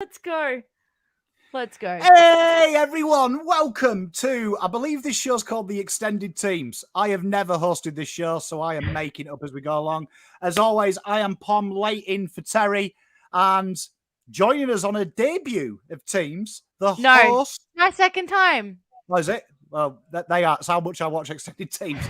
Let's go. Let's go. Hey everyone, welcome to, I believe this show's called The Extended Teams. I have never hosted this show, so I am making it up as we go along. As always, I am Pom, late in for Terry, and joining us on a debut of Teams, the No, host. my second time. What is it? Well, they are. That's how much I watch Extended Teams.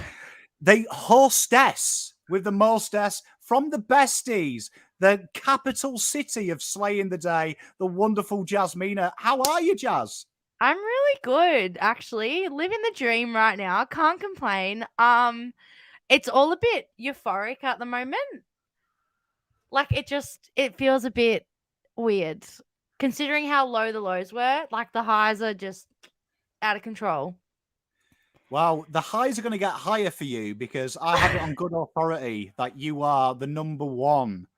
The hostess with the mostess from the besties, the capital city of slaying the day, the wonderful Jasmina. How are you, Jazz? I'm really good, actually. Living the dream right now. Can't complain. It's all a bit euphoric at the moment. Like it feels a bit weird. Considering how low the lows were, like the highs are just out of control. Well, the highs are going to get higher for you because I have it on good authority that you are the number one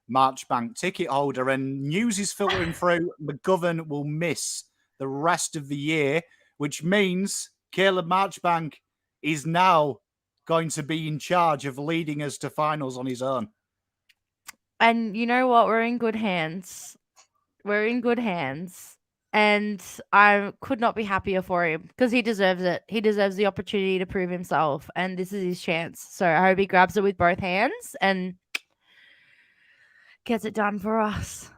Marchbank ticket holder, and news is filtering through. McGovern will miss the rest of the year, which means Caleb Marchbank is now going to be in charge of leading us to finals on his own. And you know what? We're in good hands. We're in good hands. And I could not be happier for him because he deserves it. He deserves the opportunity to prove himself, and this is his chance. So I hope he grabs it with both hands and gets it done for us.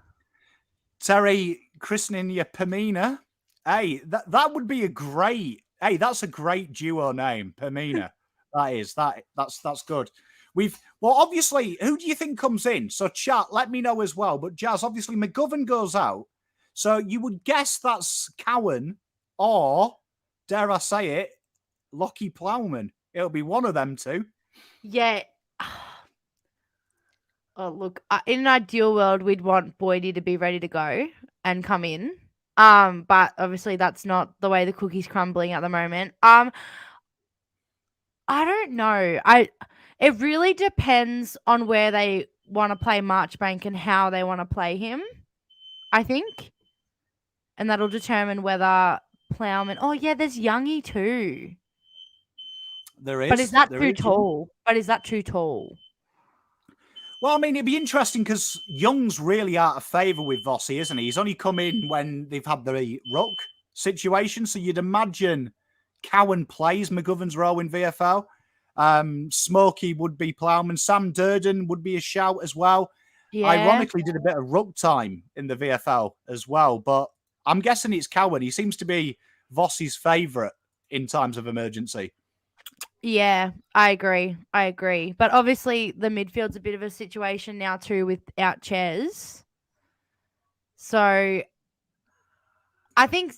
Terry, christening your Pamina. Hey, that would be a great. Hey, that's a great duo name, Pamina. That's good. Obviously, who do you think comes in? So chat, let me know as well. But Jazz, obviously McGovern goes out. So you would guess that's Cowan or, dare I say it, Lockie Plowman. It'll be one of them two. Yeah. Oh, look, in an ideal world, we'd want Boydie to be ready to go and come in. But obviously that's not the way the cookie's crumbling at the moment. I don't know. It really depends on where they want to play Marchbank and how they want to play him, I think. And that'll determine whether Plowman. Oh yeah, there's Youngie too. There is. But is that there too is. tall? But is that too tall? Well, I mean, it'd be interesting because Young's really out of favour with Vossi, isn't he? He's only come in when they've had the ruck situation. So you'd imagine Cowan plays McGovern's role in VFL. Smokey would be Plowman. Sam Durden would be a shout as well. Yeah. Ironically, did a bit of ruck time in the VFL as well. But I'm guessing it's Cowan. He seems to be Vossi's favourite in times of emergency. Yeah, I agree. But obviously the midfield's a bit of a situation now too without Ches. So I think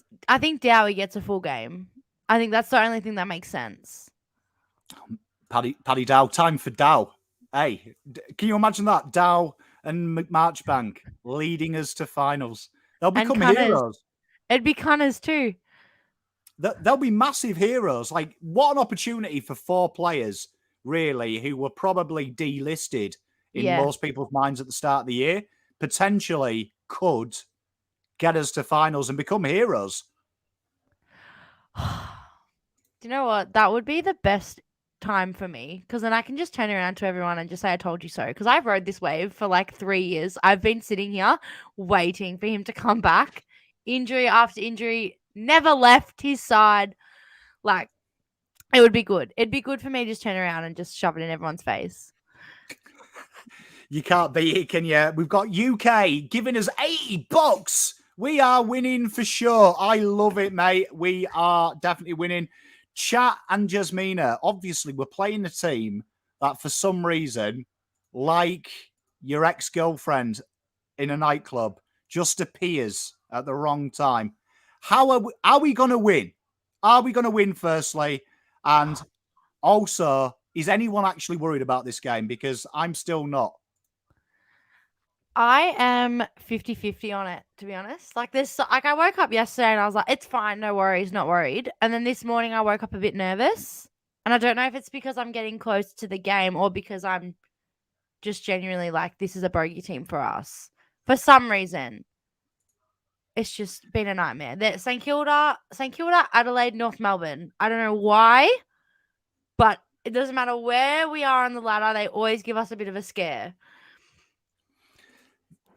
Dowie gets a full game. I think that's the only thing that makes sense. Paddy Dow, time for Dow. Hey, can you imagine that? Dow and Marchbank leading us to finals. They'll become heroes. It'd be Cunners too. They'll be massive heroes. Like, what an opportunity for four players, really, who were probably delisted in most people's minds at the start of the year, potentially could get us to finals and become heroes. Do you know what? That would be the best time for me because then I can just turn around to everyone and just say I told you so, because I've rode this wave for like 3 years. I've been sitting here waiting for him to come back, injury after injury, never left his side. Like, it would be good. It'd be good for me to just turn around and just shove it in everyone's face. You can't beat it, can you? We've got UK giving us $80. We are winning for sure. I love it, mate. We are definitely winning. Chat and Jasmina, obviously, we're playing a team that for some reason, like your ex-girlfriend in a nightclub, just appears at the wrong time. How are we going to win? Are we going to win, firstly? And also, is anyone actually worried about this game? Because I'm still not. I am 50-50 on it, to be honest. Like, I woke up yesterday and I was like, it's fine, no worries, not worried. And then this morning I woke up a bit nervous. And I don't know if it's because I'm getting close to the game or because I'm just genuinely like, this is a bogey team for us. For some reason, it's just been a nightmare. St Kilda, Adelaide, North Melbourne. I don't know why, but it doesn't matter where we are on the ladder. They always give us a bit of a scare.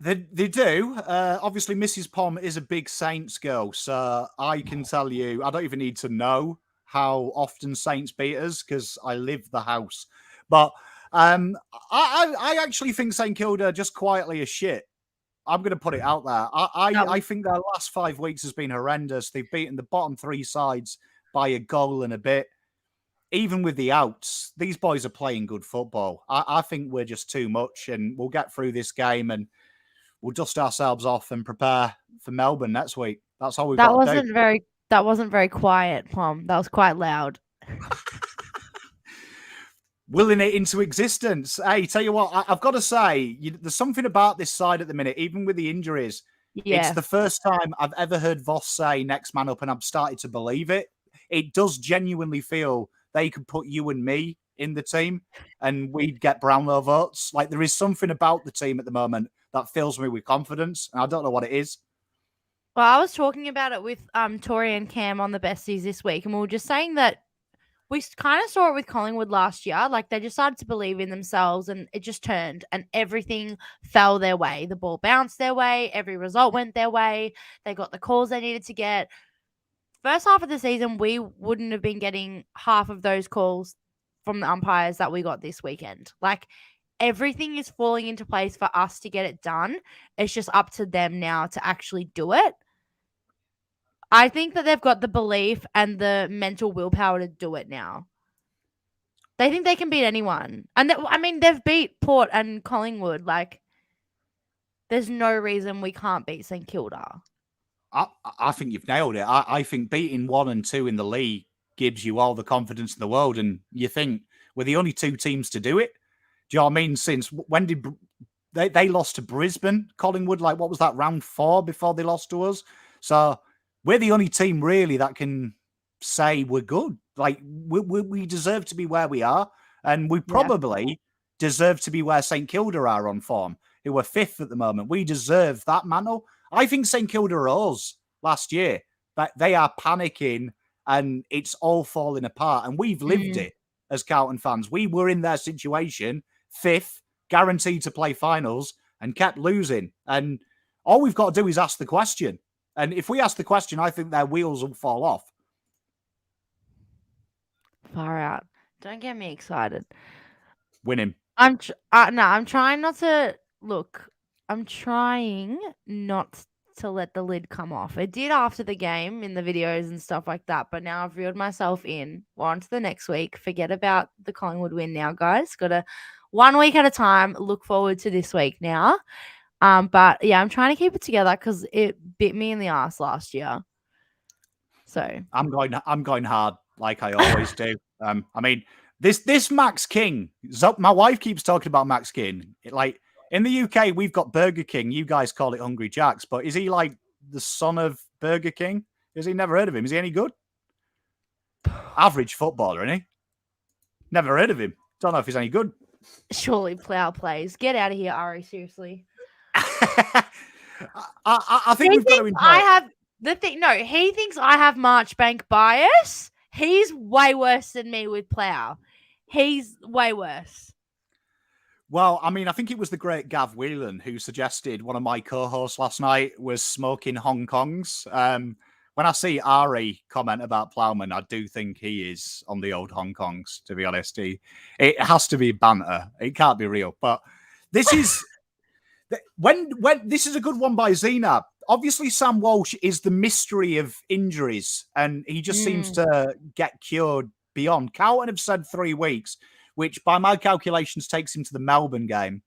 They do. Obviously, Mrs. Pom is a big Saints girl, so I can tell you, I don't even need to know how often Saints beat us because I live the house. But I actually think St Kilda just quietly is shit. I'm going to put it out there. That I was think their last 5 weeks has been horrendous. They've beaten the bottom three sides by a goal and a bit. Even with the outs, these boys are playing good football. I think we're just too much, and we'll get through this game and we'll dust ourselves off and prepare for Melbourne next week. That's all we've that got to do. wasn't very that wasn't very quiet, Pom. That was quite loud. Willing it into existence. Hey, tell you what, I've got to say, there's something about this side at the minute, even with the injuries. It's Yeah. the first time I've ever heard Voss say next man up, and I've started to believe it. It does genuinely feel they could put you and me in the team and we'd get Brownlow votes. Like, there is something about the team at the moment that fills me with confidence, and I don't know what it is. Well, I was talking about it with Tori and Cam on the besties this week, and we were just saying that we kind of saw it with Collingwood last year. Like, they just started to believe in themselves, and it just turned, and everything fell their way. The ball bounced their way. Every result went their way. They got the calls they needed to get. First half of the season, we wouldn't have been getting half of those calls from the umpires that we got this weekend. Like, everything is falling into place for us to get it done. It's just up to them now to actually do it. I think that they've got the belief and the mental willpower to do it now. They think they can beat anyone. And I mean, they've beat Port and Collingwood. Like, there's no reason we can't beat St Kilda. I think you've nailed it. I think beating 1 and 2 in the league gives you all the confidence in the world. And you think we're the only two teams to do it. Do you know what I mean? Since when did they lost to Brisbane, Collingwood? Like, what was that, round 4 before they lost to us? So we're the only team really that can say we're good. Like, we deserve to be where we are. And we probably deserve to be where St Kilda are on form, who are 5th at the moment. We deserve that mantle. I think St Kilda are us last year. But they are panicking and it's all falling apart. And we've lived it as Carlton fans. We were in their situation, 5th, guaranteed to play finals, and kept losing. And all we've got to do is ask the question. And if we ask the question, I think their wheels will fall off. Far out. Don't get me excited. Win him. I'm trying not to look. I'm trying not to let the lid come off. It did after the game in the videos and stuff like that, but now I've reeled myself in. We're on to the next week. Forget about the Collingwood win now, guys. Got to 1 week at a time. Look forward to this week now. But yeah, I'm trying to keep it together because it bit me in the ass last year. So I'm going hard like I always do. I mean, this Max King. My wife keeps talking about Max King. Like, in the UK, we've got Burger King. You guys call it Hungry Jack's, but is he like the son of Burger King? Is he? Never heard of him. Is he any good? Average footballer, isn't he? Never heard of him. Don't know if he's any good. surely Plough plays. Get out of here, Ari. Seriously. I think we've got to enjoy I have the thing. No, he thinks I have Marchbank bias. He's way worse than me with Plough. He's way worse. Well, I mean, I think it was the great Gav Whelan who suggested one of my co-hosts last night was smoking Hong Kongs. When I see Ari comment about Plowman, I do think he is on the old Hong Kongs, to be honest. It has to be banter. It can't be real. But this is when this is a good one by Zena. Obviously, Sam Walsh is the mystery of injuries, and he just seems to get cured beyond. Carlton have said 3 weeks, which by my calculations takes him to the Melbourne game.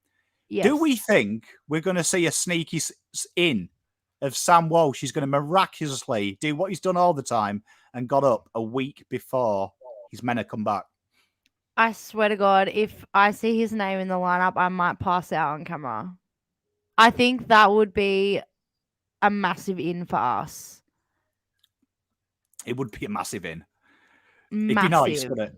Yes. Do we think we're going to see a sneaky in of Sam Walsh? He's going to miraculously do what he's done all the time and got up a week before he's meant to come back. I swear to God, if I see his name in the lineup, I might pass out on camera. I think that would be a massive in for us. It would be a massive in. Massive. It'd be nice, wouldn't it?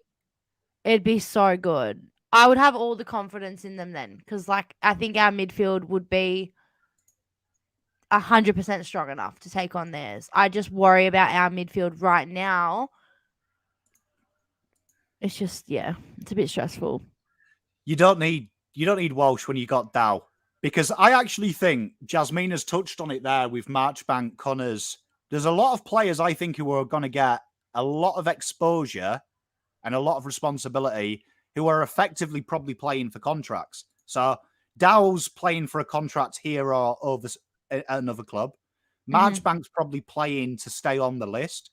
It'd be so good. I would have all the confidence in them then, because I think our midfield would be 100% strong enough to take on theirs. I just worry about our midfield right now. It's just, it's a bit stressful. You don't need Walsh when you got Dow. Because I actually think Jasmine has touched on it there with Marchbank, Connors. There's a lot of players I think who are going to get a lot of exposure and a lot of responsibility who are effectively probably playing for contracts. So Dow's playing for a contract here or over another club. Marchbank's probably playing to stay on the list.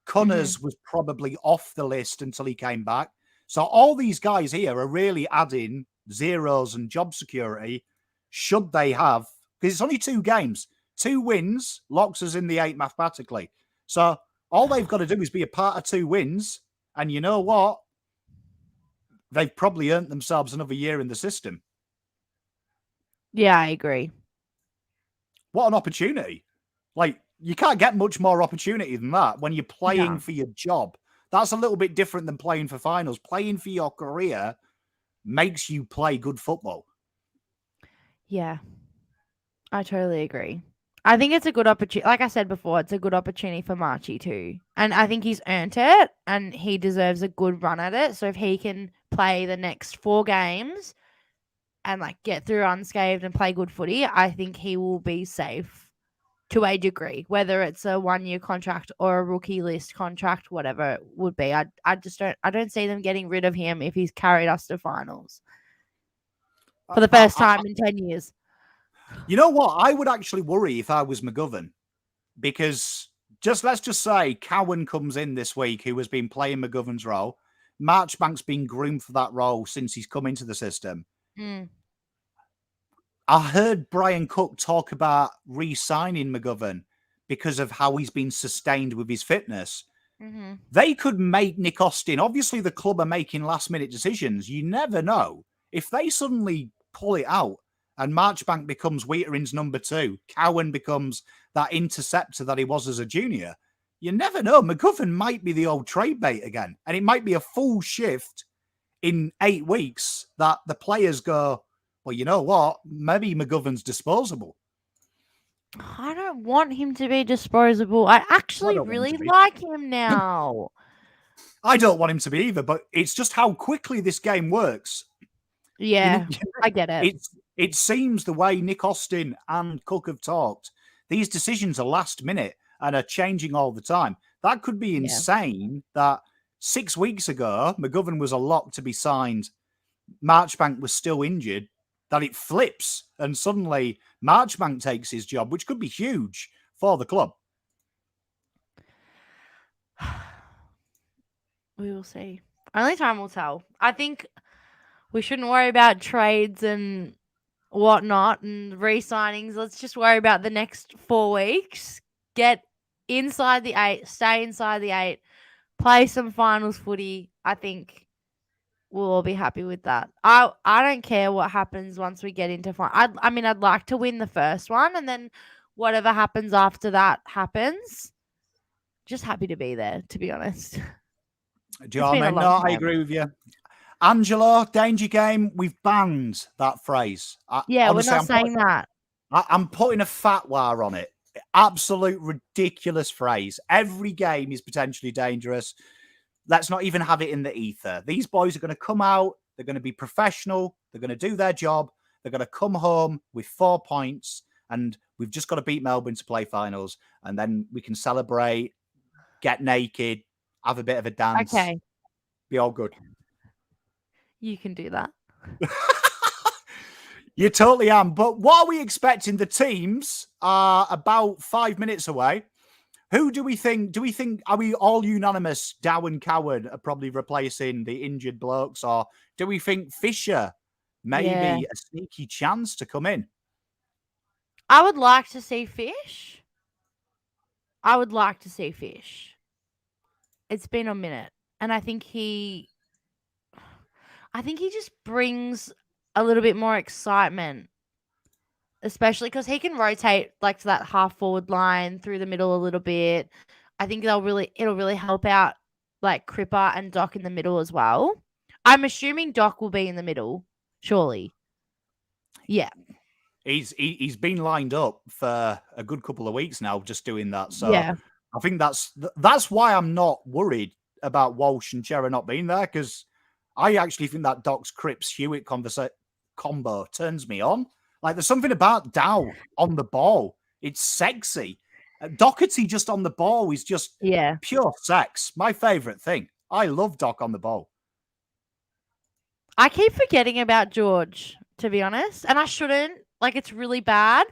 Connors was probably off the list until he came back. So all these guys here are really adding zeros and job security should they have, because it's only 2 games. 2 wins locks us in the 8 mathematically. So all they've got to do is be a part of 2 wins. And you know what? They've probably earned themselves another year in the system. Yeah, I agree. What an opportunity. Like, you can't get much more opportunity than that when you're playing for your job. That's a little bit different than playing for finals. Playing for your career makes you play good football. Yeah, I totally agree. I think it's a good opportunity. Like I said before, it's a good opportunity for Marchie too. And I think he's earned it and he deserves a good run at it. So if he can play the next 4 games and like get through unscathed and play good footy, I think he will be safe to a degree, whether it's a 1-year contract or a rookie list contract, whatever it would be. I don't see them getting rid of him if he's carried us to finals for the first time in 10 years. You know what? I would actually worry if I was McGovern, because let's just say Cowan comes in this week, who has been playing McGovern's role. Marchbank's been groomed for that role since he's come into the system. I heard Brian Cook talk about re-signing McGovern because of how he's been sustained with his fitness. They could make Nick Austin. Obviously, the club are making last-minute decisions. You never know. If they suddenly pull it out and Marchbank becomes Wheaterin's number 2, Cowan becomes that interceptor that he was as a junior, you never know. McGovern might be the old trade bait again. And it might be a full shift in 8 weeks that the players go, well, you know what? Maybe McGovern's disposable. I don't want him to be disposable. I actually really like him now. I don't want him to be either, but it's just how quickly this game works. Yeah, I get it. It seems the way Nick Austin and Cook have talked, these decisions are last minute and are changing all the time. That could be insane that 6 weeks ago, McGovern was a lock to be signed. Marchbank was still injured, that it flips and suddenly Marchbank takes his job, which could be huge for the club. We will see. Only time will tell. I think we shouldn't worry about trades and whatnot and re-signings. Let's just worry about the next 4 weeks. Get inside the 8, stay inside the 8, play some finals footy. I think we'll all be happy with that. I don't care what happens once we get into I mean, I'd like to win the first one, and then whatever happens after that happens. Just happy to be there, to be honest. Do you know what I mean? No, I agree with you. Angelo, danger game. We've banned that phrase. Yeah, honestly, we're not saying that. I'm putting a fatwa on it. Absolute ridiculous phrase. Every game is potentially dangerous. Let's not even have it in the ether. These boys are going to come out. They're going to be professional. They're going to do their job. They're going to come home with 4 points. And we've just got to beat Melbourne to play finals. And then we can celebrate, get naked, have a bit of a dance. Okay. Be all good. You can do that. You totally am. But what are we expecting? The teams are about 5 minutes away. Who do we think? Are we all unanimous? Dow and Cowan are probably replacing the injured blokes, or do we think Fisher maybe a sneaky chance to come in? I would like to see Fish. It's been a minute, and I think he just brings a little bit more excitement. Especially because he can rotate like to that half forward line through the middle a little bit. I think it'll really help out like Cripper and Doc in the middle as well. I'm assuming Doc will be in the middle, surely. Yeah. He's been lined up for a good couple of weeks now, just doing that. So yeah. I think that's why I'm not worried about Walsh and Chera not being there, because I actually think that Doc's Cripps Hewitt combo turns me on. Like there's something about Dow on the ball. It's sexy. Doherty just on the ball is just pure sex. My favourite thing. I love Doc on the ball. I keep forgetting about George, to be honest, and I shouldn't. Like, it's really bad.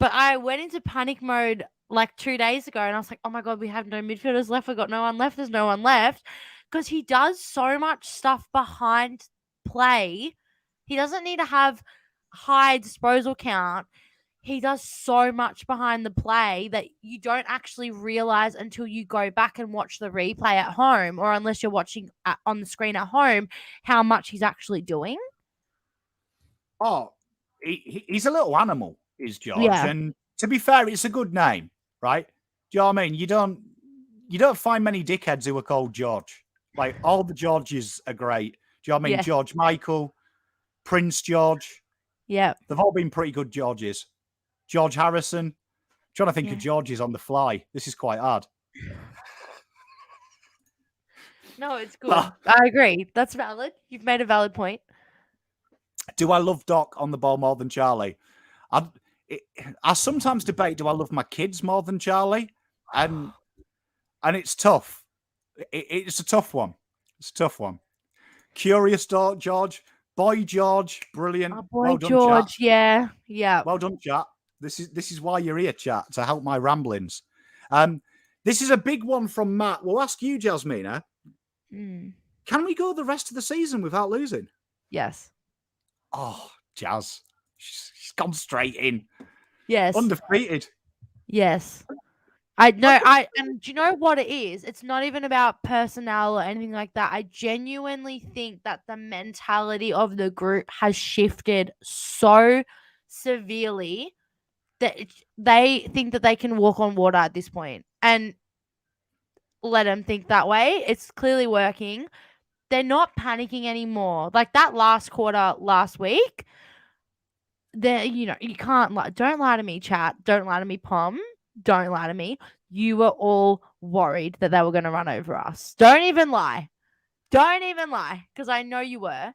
But I went into panic mode like 2 days ago, and I was like, oh my God, we have no midfielders left. We got no one left. There's no one left. Because he does so much stuff behind play. He doesn't need to have high disposal count. He does so much behind the play that you don't actually realize until you go back and watch the replay at home, or unless you're watching on the screen at home, how much he's actually doing. Oh, he's a little animal, is George. Yeah. And to be fair, it's a good name, right? Do you know what I mean? You don't find many dickheads who are called George. Like, all the Georges are great. Do you know what I mean? Yeah. George Michael, Prince George. Yeah. They've all been pretty good Georges. George Harrison. I'm trying to think of Georges on the fly. This is quite hard. No, it's good. I agree. That's valid. You've made a valid point. Do I love Doc on the ball more than Charlie? I sometimes debate, do I love my kids more than Charlie? And it's tough. It's a tough one. It's a tough one. Curious George. Boy George. Brilliant. Oh, boy well done, George. chat. Yeah. Yeah. Well done, chat. This is why you're here, chat, to help my ramblings. This is a big one from Matt. We'll ask you, Jasmina. Can we go the rest of the season without losing? Yes. Oh, Jazz. She's gone straight in. Yes. Undefeated. Yes. And do you know what it is? It's not even about personnel or anything like that. I genuinely think that the mentality of the group has shifted so severely that they think that they can walk on water at this point, and let them think that way. It's clearly working. They're not panicking anymore. Like that last quarter last week, you can't lie. Don't lie to me, chat. Don't lie to me, Pom. Don't lie to me. You were all worried that they were going to run over us. Don't even lie. Don't even lie, because I know you were.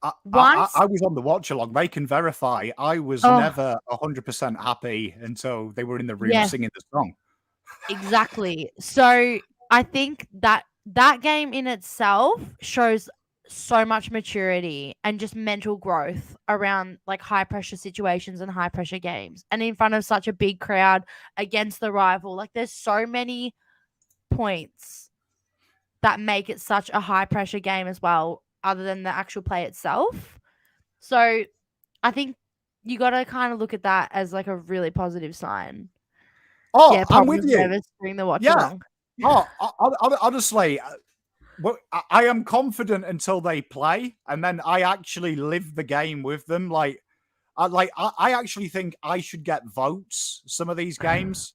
I was on the watch along. They can verify. I was never 100% happy until they were in the room singing the song. Exactly. So I think that game in itself shows so much maturity and just mental growth around like high pressure situations and high pressure games, and in front of such a big crowd against the rival. Like there's so many points that make it such a high pressure game as well, other than the actual play itself. So I think you got to kind of look at that as like a really positive sign. Oh, yeah, I'm with you. During the watch along. Honestly, I am confident until they play, and then I actually live the game with them. I actually think I should get votes some of these games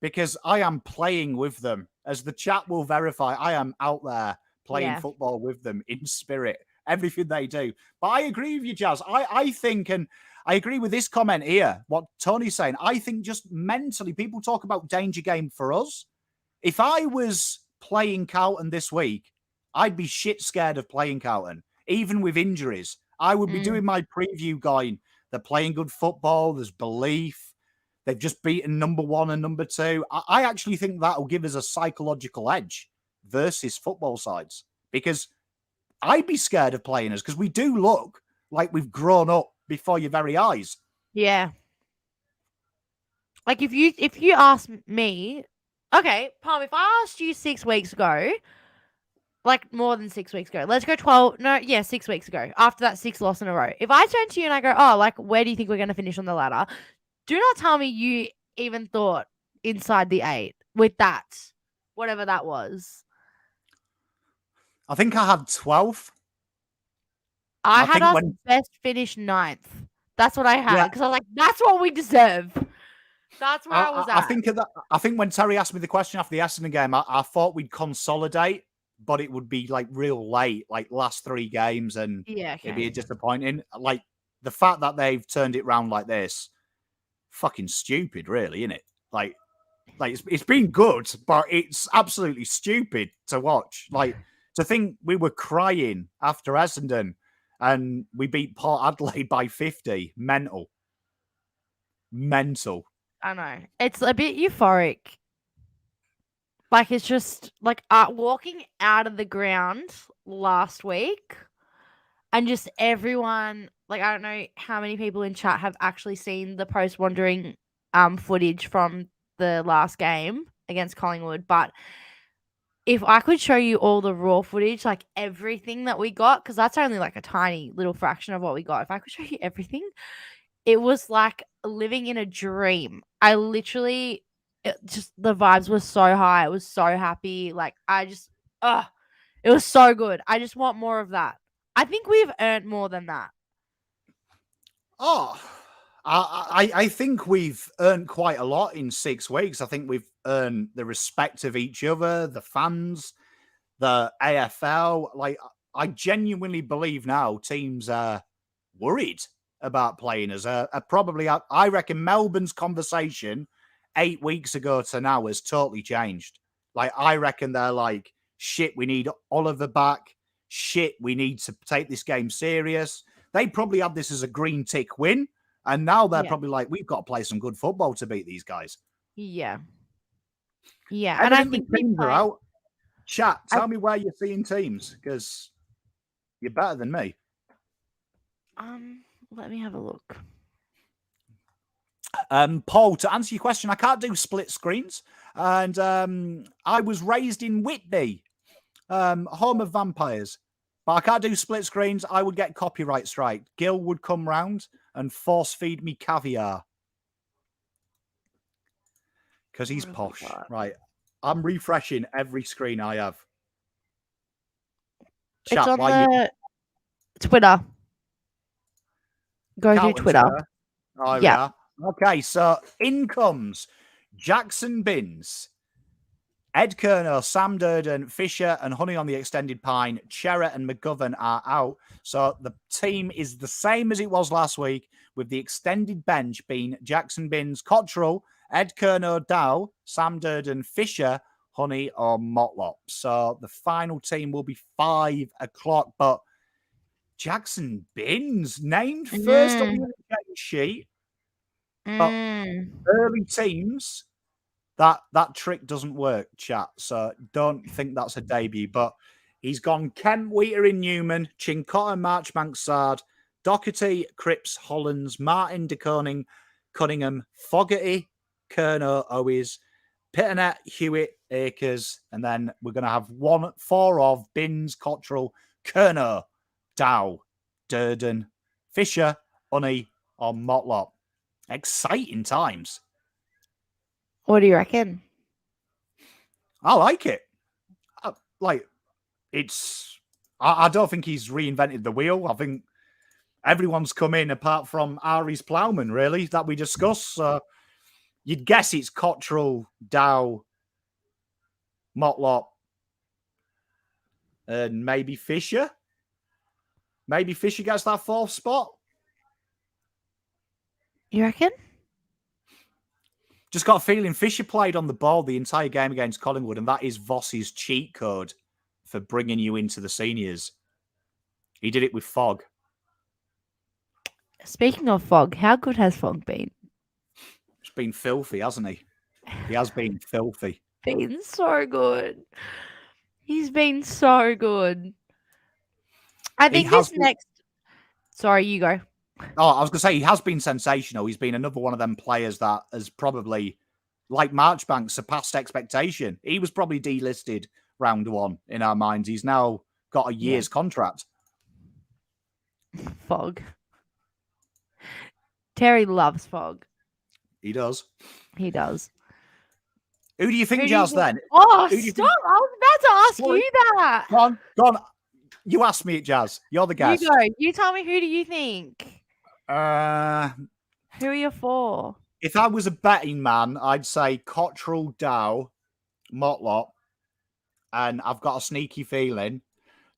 because I am playing with them. As the chat will verify, I am out there playing football with them in spirit, everything they do. But I agree with you, Jazz. I think, and I agree with this comment here, what Tony's saying. I think just mentally, people talk about danger game for us. If I was playing Carlton this week, I'd be shit scared of playing Carlton, even with injuries. I would be doing my preview going, they're playing good football, there's belief, they've just beaten number 1 and number 2. I actually think that'll give us a psychological edge versus football sides, because I'd be scared of playing us because we do look like we've grown up before your very eyes. Yeah. Like if you ask me, okay, Palm, if I asked you 6 weeks ago, like more than 6 weeks ago, let's go 6 weeks ago, after that 6th loss in a row. If I turn to you and I go, oh, like, where do you think we're going to finish on the ladder? Do not tell me you even thought inside the 8 with that, whatever that was. I think I had 12th. I had us best finish 9th. That's what I had, because I was like, that's what we deserve. That's where I was at. I think when Terry asked me the question after the Essendon game, I thought we'd consolidate, but it would be like real late, like last 3 games, and it'd be disappointing. Like the fact that they've turned it round like this, fucking stupid, really, isn't it? Like it's been good, but it's absolutely stupid to watch. Like to think we were crying after Essendon and we beat Port Adelaide by 50, mental. mental. I know. It's a bit euphoric. Like, it's just like walking out of the ground last week and just everyone, like, I don't know how many people in chat have actually seen the post wandering footage from the last game against Collingwood, but if I could show you all the raw footage, like everything that we got, because that's only like a tiny little fraction of what we got. If I could show you everything, it was like living in a dream. I literally, just the vibes were so high. I was so happy. Like, it was so good. I just want more of that. I think we've earned more than that. Oh, I think we've earned quite a lot in 6 weeks. I think we've earned the respect of each other, the fans, the AFL. Like, I genuinely believe now teams are worried about playing us. Probably, I reckon Melbourne's conversation 8 weeks ago to now has totally changed. Like, I reckon they're like, shit, we need Oliver back. Shit, we need to take this game serious. They probably had this as a green tick win. And now they're probably like, we've got to play some good football to beat these guys. Yeah. Yeah. Evidently, and I think teams are out. Chat, tell me where you're seeing teams, because you're better than me. Let me have a look. Paul, to answer your question, I can't do split screens. And I was raised in Whitby, home of vampires. But I can't do split screens. I would get copyright strike. Gil would come round and force feed me caviar. Because he's posh. Right. I'm refreshing every screen I have. Chat, it's on the Twitter. Go to Twitter. Oh, yeah. Okay, so in comes Jackson Binns, Ed Kerno, Sam Durden, Fisher, and Honey on the extended pine. Chera and McGovern are out. So the team is the same as it was last week, with the extended bench being Jackson Binns, Cottrell, Ed Kerno, Dow, Sam Durden, Fisher, Honey, or Motlop. So the final team will be 5 o'clock. But Jackson Binns named first on the game sheet. But early teams, that trick doesn't work, chat. So don't think that's a debut. But he's gone Kemp, Wheater in Newman, Chincotta, Marchbank, Sard, Doherty, Cripps, Hollands, Martin, DeConing, Cunningham, Fogarty, Kerno, Owes, Pitternet, Hewitt, Akers, and then we're going to have 4 of Binns, Cottrell, Kerno, Dow, Durden, Fisher, Honey, or Motlop. Exciting times. What do you reckon? I like it. I don't think he's reinvented the wheel. I think everyone's come in apart from Ari's Plowman, really, that we discussed. So you'd guess it's Cottrell, Dow, Motlop, and maybe Fisher. Maybe Fisher gets that 4th spot. You reckon? Just got a feeling Fisher played on the ball the entire game against Collingwood, and that is Voss's cheat code for bringing you into the seniors. He did it with Fogg. Speaking of Fogg, how good has Fogg been? He's been filthy, hasn't he? He has been filthy. Been so good. He's been so good. I think Sorry, you go. Oh, I was going to say, he has been sensational. He's been another one of them players that has probably, like Marchbank, surpassed expectation. He was probably delisted round 1 in our minds. He's now got a year's contract. Fogg. Terry loves Fogg. He does. He does. Who do you think, Jazz, then? Oh, stop. I was about to ask you that. Go on. You asked me it, Jazz. You're the guest. You go. You tell me, who do you think? Who are you for? If I was a betting man, I'd say Cottrell, Dow, Motlop, and I've got a sneaky feeling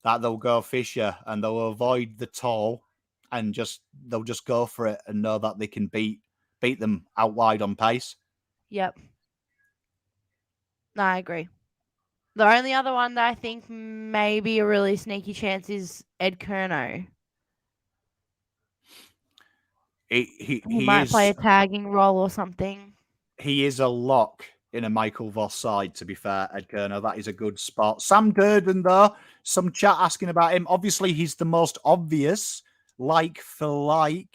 that they'll go Fisher and they'll avoid the tall and they'll just go for it and know that they can beat them out wide on pace. Yep. No, I agree. The only other one that I think maybe a really sneaky chance is Ed Kerno. He He might play is a tagging role or something. he is a lock in a Michael Voss side, to be fair, Ed Kerner. That is a good spot. Sam Durden, though, some chat asking about him. Obviously, he's the most obvious, like for like,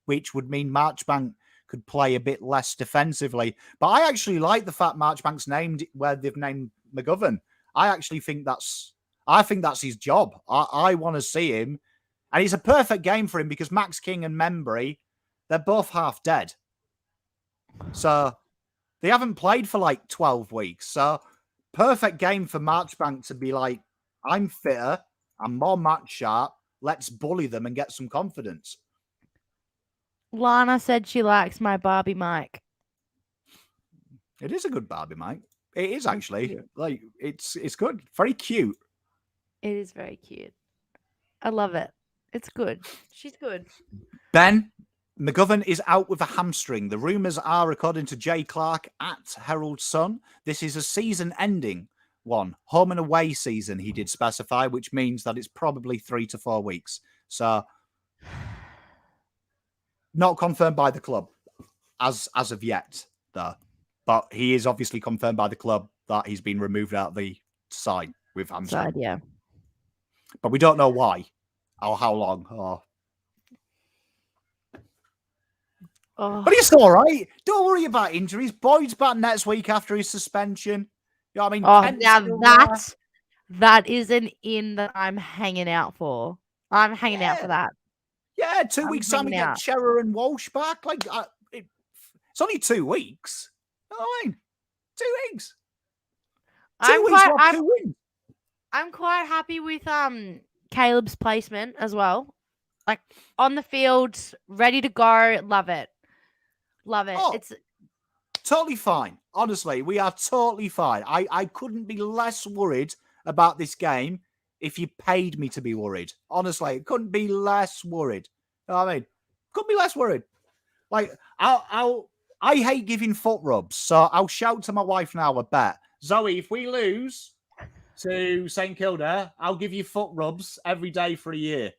which would mean Marchbank could play a bit less defensively. But I actually like the fact Marchbank's named where they've named McGovern. I think that's his job. I want to see him. And it's a perfect game for him because Max King and Membry, they're both half dead. So they haven't played for like 12 weeks. So perfect game for Marchbank to be like, I'm fitter, I'm more match sharp. Let's bully them and get some confidence. Lana said she likes my Barbie mic. It is a good Barbie mic. It is actually like it's good. Very cute. It is very cute. I love it. It's good. She's good. Ben, McGovern is out with a hamstring. The rumours are, according to Jay Clark at Herald Sun, this is a season-ending one. Home and away season, he did specify, which means that it's probably 3 to 4 weeks. So, not confirmed by the club as of yet, though. But he is obviously confirmed by the club that he's been removed out of the side with hamstring. Side, yeah. But we don't know why or how long or... Oh. But he's all right. Don't worry about injuries. Boyd's back next week after his suspension. You know what I mean? Oh, Kent's now that is an in that I'm hanging out for. I'm hanging out for that. Yeah, 2 weeks time we get Cherer and Walsh back. Like, it's only 2 weeks. You know what I mean? 2 weeks. 2 weeks for 2 wins. I'm quite happy with Caleb's placement as well. Like on the field, ready to go. Love it. Love it. Oh, it's totally fine. Honestly, we are totally fine. I couldn't be less worried about this game if you paid me to be worried. Honestly, couldn't be less worried. You know what I mean? Couldn't be less worried. Like, I hate giving foot rubs, so I'll shout to my wife now, I bet. Zoe, if we lose to St Kilda, I'll give you foot rubs every day for a year.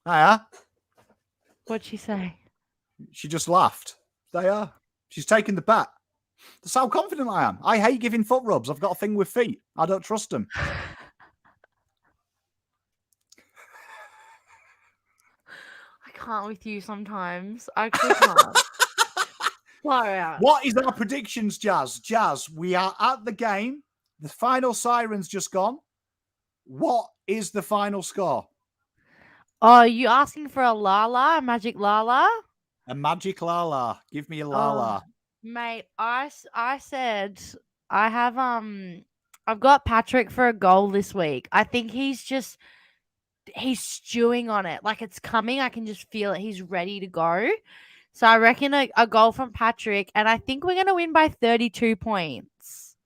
Hiya. What'd she say? She just laughed. They are. She's taken the bet. That's how confident I am. I hate giving foot rubs. I've got a thing with feet. I don't trust them. I can't with you sometimes. I actually can't. Far out. What is our predictions, Jazz? Jazz, we are at the game. The final siren's just gone. What is the final score? Oh, you asking for a Lala, a magic Lala? A magic Lala. Give me a Lala. Mate, I said I have I've got Patrick for a goal this week. I think he's stewing on it. Like it's coming. I can just feel it. He's ready to go. So I reckon a goal from Patrick, and I think we're gonna win by 32 points.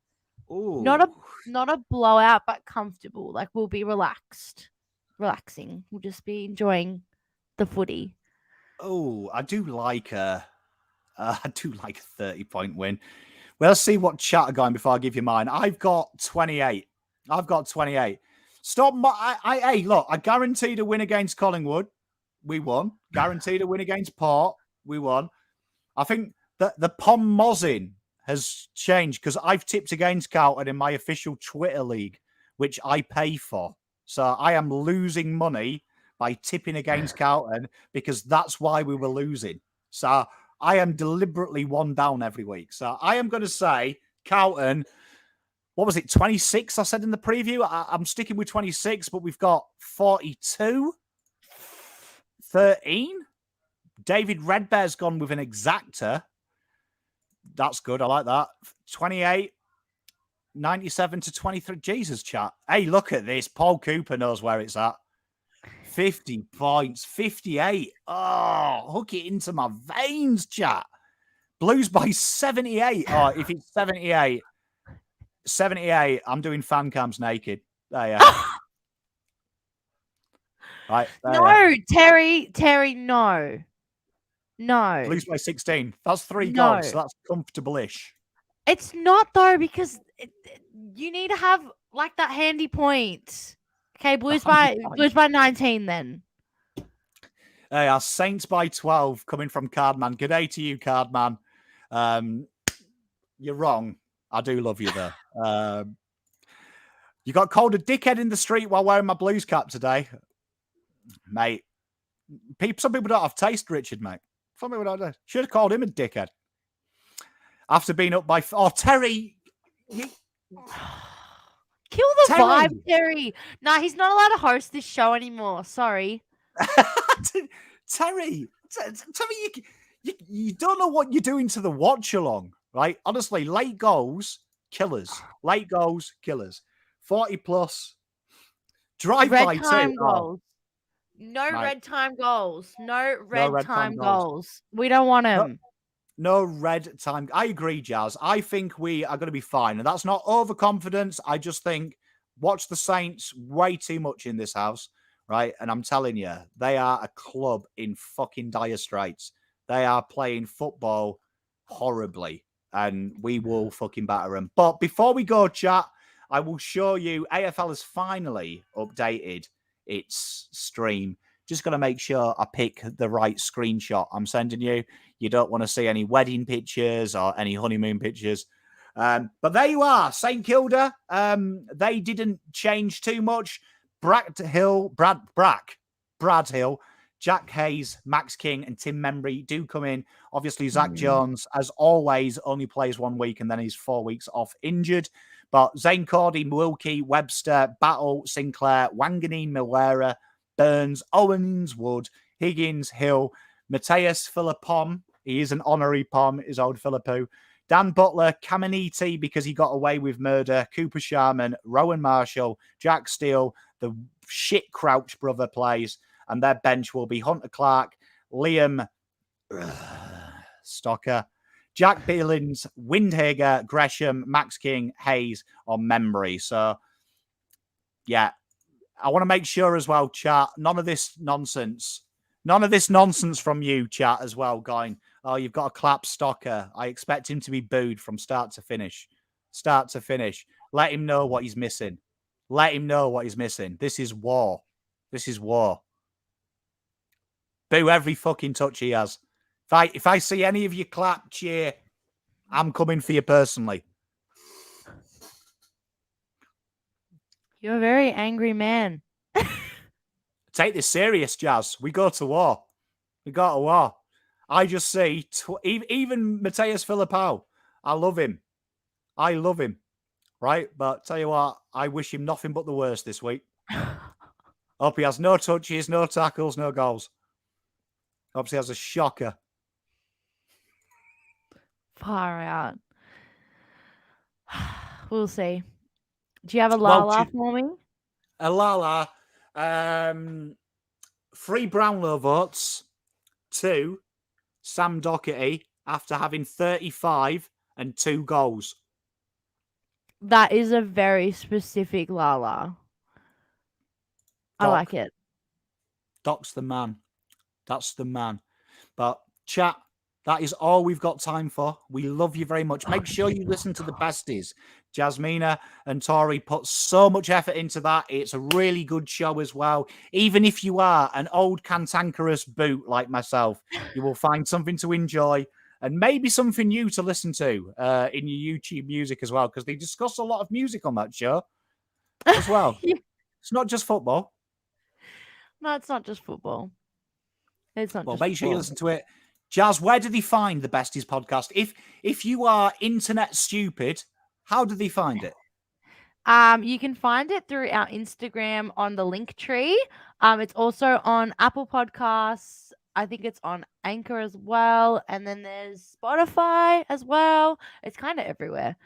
Ooh. Not a blowout, but comfortable. Like we'll be relaxing. We'll just be enjoying the footy. Oh, I do like a 30-point win. Well, let's see what chat are going before I give you mine. I've got 28. Stop. Hey, look, I guaranteed a win against Collingwood. We won. Guaranteed a win against Port. We won. I think that the Pomozzin has changed because I've tipped against Carlton in my official Twitter league, which I pay for. So I am losing money by tipping against Carlton because that's why we were losing. So I am deliberately one down every week. So I am going to say Carlton, what was it, 26 I said in the preview? I'm sticking with 26, but we've got 42, 13. David Redbear's gone with an exacta. That's good. I like that. 28, 97 to 23. Jesus, chat. Hey, look at this. Paul Cooper knows where it's at. 50 points. 58. Oh, hook it into my veins, chat. Blues by 78. Oh, if it's 78, I'm doing fan cams naked. There you are. Right. No, Terry, no. No. Blues by 16. That's 3 goals. So that's comfortable-ish. It's not, though, because you need to have, like, that handy point. Okay, Blues by 19, then. They are Saints by 12 coming from Cardman. Good day to you, Cardman. You're wrong. I do love you, though. You got called a dickhead in the street while wearing my Blues cap today. Mate, some people don't have taste, Richard, mate. Some people don't. Should have called him a dickhead. After being up by... Oh, Terry... Kill the Terry. vibe, Terry. Nah, he's not allowed to host this show anymore. Sorry. Terry, you don't know what you're doing to the watch along, right? Honestly, late goals, killers. Late goals, killers. 40 plus. Drive by time two. goals. No Mate. red time goals. No red red time time goals. We don't want him. No red time. I agree, Jazz. I think we are going to be fine. And that's not overconfidence. I just think watch the Saints way too much in this house, right? And I'm telling you, they are a club in fucking dire straits. They are playing football horribly. And we will fucking batter them. But before we go, chat, I will show you AFL has finally updated its stream. Just got to make sure I pick the right screenshot I'm sending you. You don't want to see any wedding pictures or any honeymoon pictures. But there you are, St Kilda. They didn't change too much. Brad Hill, Jack Hayes, Max King, and Tim Membry do come in. Obviously, Zach Jones, as always, only plays 1 week and then he's 4 weeks off injured. But Zane Cordy, Wilkie, Webster, Battle, Sinclair, Wanganeen, Milwera, Burns, Owens, Wood, Higgins, Hill, Mateus Philippon. He is an honorary Pom, his old Philippou. Dan Butler, Caminiti, because he got away with murder, Cooper Sharman, Rowan Marshall, Jack Steele, the shit Crouch brother plays, and their bench will be Hunter Clark, Liam Stocker, Jack Beelins, Windhager, Gresham, Max King, Hayes, or Membry. So, yeah, I want to make sure as well, chat, none of this nonsense from you, chat, as well, going, oh, you've got a clap Stocker. I expect him to be booed from start to finish. Let him know what he's missing. This is war. Boo every fucking touch he has. If I see any of you clap, cheer, I'm coming for you personally. You're a very angry man. Take this serious, Jazz. We go to war. I just see, even Mateus Philippou, I love him. Right? But tell you what, I wish him nothing but the worst this week. Hope he has no touches, no tackles, no goals. Hope he has a shocker. Far out. We'll see. Do you have a Lala for me? A Lala. 3 Brownlow votes. 2 Sam Doherty after having 35 and 2 goals. That is a very specific Lala. I like it. Doc's the man. That's the man. But chat, that is all we've got time for. We love you very much. Make sure you listen to the besties. Jasmina and Tori put so much effort into that. It's a really good show as well. Even if you are an old cantankerous boot like myself, you will find something to enjoy and maybe something new to listen to in your YouTube music as well, because they discuss a lot of music on that show as well. Yeah. It's not just football. No, it's not just football. Well, make sure you listen to it. Jazz, where do they find the Besties podcast? If you are internet stupid, how do they find it? You can find it through our Instagram on the link tree. It's also on Apple Podcasts. I think it's on Anchor as well, and then there's Spotify as well. It's kind of everywhere.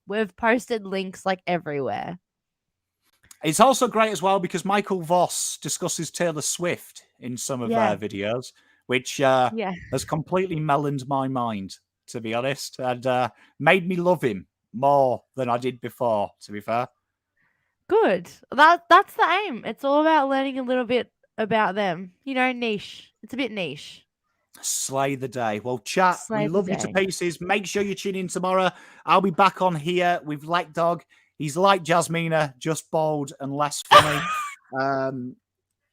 We've posted links like everywhere. It's also great as well because Michael Voss discusses Taylor Swift in some of their videos, which has completely meloned my mind, to be honest, and made me love him more than I did before, to be fair. Good. That's the aim. It's all about learning a little bit about them. Niche. It's a bit niche. Slay the day. Well, chat, we love you to pieces. Make sure you tune in tomorrow. I'll be back on here with Lek Dog. He's like Jasmina, just bold and less funny.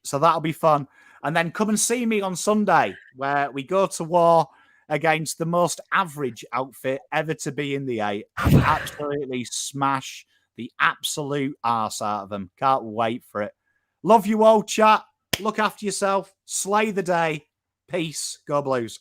So that'll be fun. And then come and see me on Sunday, where we go to war against the most average outfit ever to be in the 8 and absolutely smash the absolute arse out of them. Can't wait for it. Love you all, chat. Look after yourself. Slay the day. Peace. Go Blues.